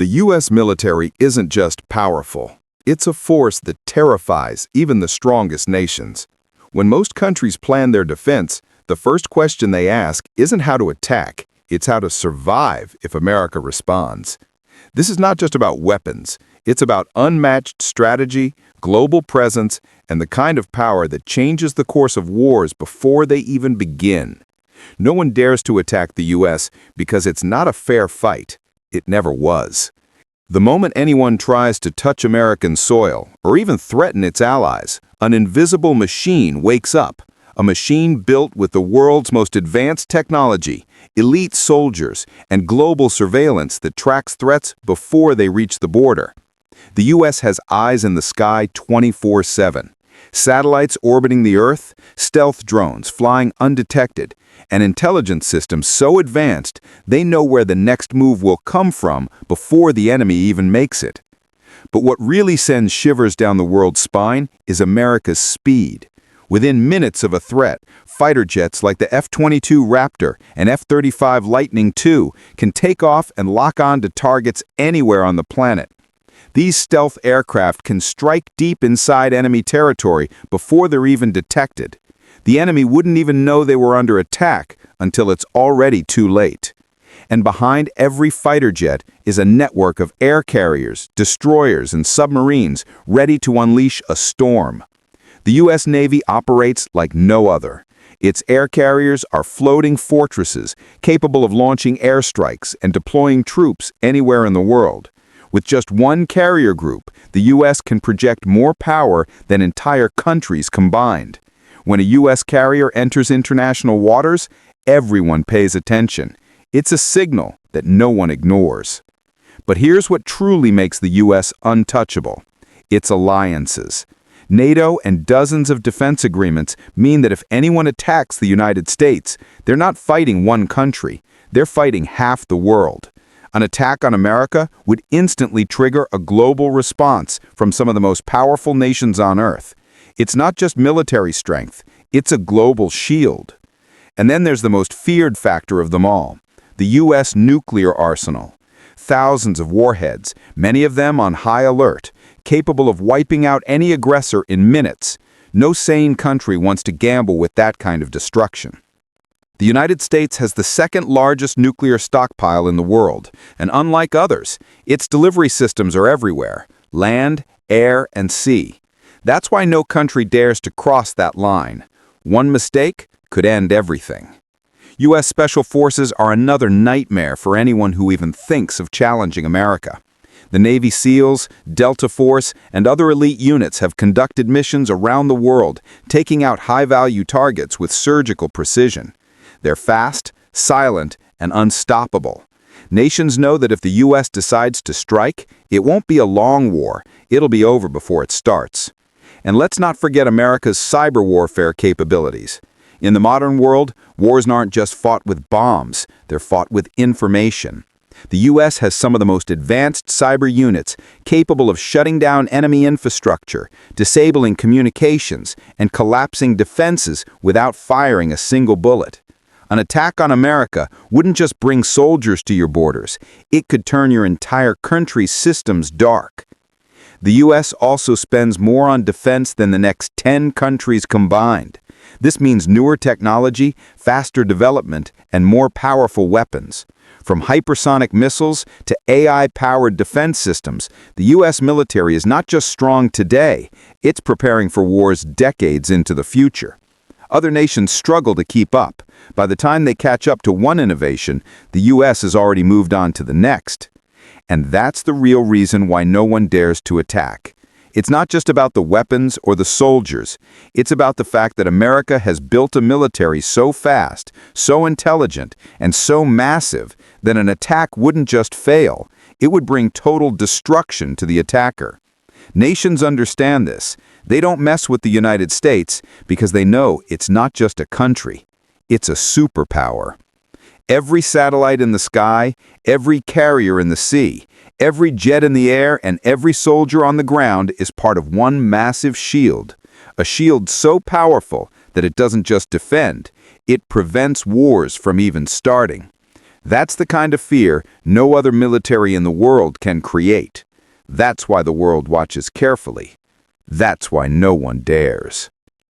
The U.S. military isn't just powerful. It's a force that terrifies even the strongest nations. When most countries plan their defense, the first question they ask isn't how to attack, it's how to survive if America responds. This is not just about weapons. It's about unmatched strategy, global presence, and the kind of power that changes the course of wars before they even begin. No one dares to attack the U.S. because it's not a fair fight. It never was. The moment anyone tries to touch American soil or even threaten its allies, an invisible machine wakes up, a machine built with the world's most advanced technology, elite soldiers, and global surveillance that tracks threats before they reach the border. The U.S. has eyes in the sky 24/7. Satellites orbiting the Earth, stealth drones flying undetected, and intelligence systems so advanced they know where the next move will come from before the enemy even makes it. But what really sends shivers down the world's spine is America's speed. Within minutes of a threat, fighter jets like the F-22 Raptor and F-35 Lightning II can take off and lock on to targets anywhere on the planet. These stealth aircraft can strike deep inside enemy territory before they're even detected. The enemy wouldn't even know they were under attack until it's already too late. And behind every fighter jet is a network of air carriers, destroyers, and submarines ready to unleash a storm. The U.S. Navy operates like no other. Its air carriers are floating fortresses capable of launching airstrikes and deploying troops anywhere in the world. With just one carrier group, the U.S. can project more power than entire countries combined. When a U.S. carrier enters international waters, everyone pays attention. It's a signal that no one ignores. But here's what truly makes the U.S. untouchable: its alliances. NATO and dozens of defense agreements mean that if anyone attacks the United States, they're not fighting one country, they're fighting half the world. An attack on America would instantly trigger a global response from some of the most powerful nations on Earth. It's not just military strength, it's a global shield. And then there's the most feared factor of them all: the U.S. nuclear arsenal. Thousands of warheads, many of them on high alert, capable of wiping out any aggressor in minutes. No sane country wants to gamble with that kind of destruction. The United States has the second largest nuclear stockpile in the world, and unlike others, its delivery systems are everywhere: land, air, and sea. That's why no country dares to cross that line. One mistake could end everything. U.S. Special Forces are another nightmare for anyone who even thinks of challenging America. The Navy SEALs, Delta Force, and other elite units have conducted missions around the world, taking out high-value targets with surgical precision. They're fast, silent, and unstoppable. Nations know that if the U.S. decides to strike, it won't be a long war. It'll be over before it starts. And let's not forget America's cyber warfare capabilities. In the modern world, wars aren't just fought with bombs, they're fought with information. The U.S. has some of the most advanced cyber units capable of shutting down enemy infrastructure, disabling communications, and collapsing defenses without firing a single bullet. An attack on America wouldn't just bring soldiers to your borders, it could turn your entire country's systems dark. The U.S. also spends more on defense than the next 10 countries combined. This means newer technology, faster development, and more powerful weapons. From hypersonic missiles to AI-powered defense systems, the U.S. military is not just strong today, it's preparing for wars decades into the future. Other nations struggle to keep up. By the time they catch up to one innovation, the U.S. has already moved on to the next. And that's the real reason why no one dares to attack. It's not just about the weapons or the soldiers. It's about the fact that America has built a military so fast, so intelligent, and so massive that an attack wouldn't just fail, it would bring total destruction to the attacker. Nations understand this. They don't mess with the United States because they know it's not just a country, it's a superpower. Every satellite in the sky, every carrier in the sea, every jet in the air, and every soldier on the ground is part of one massive shield. A shield so powerful that it doesn't just defend, it prevents wars from even starting. That's the kind of fear no other military in the world can create. That's why the world watches carefully. That's why no one dares.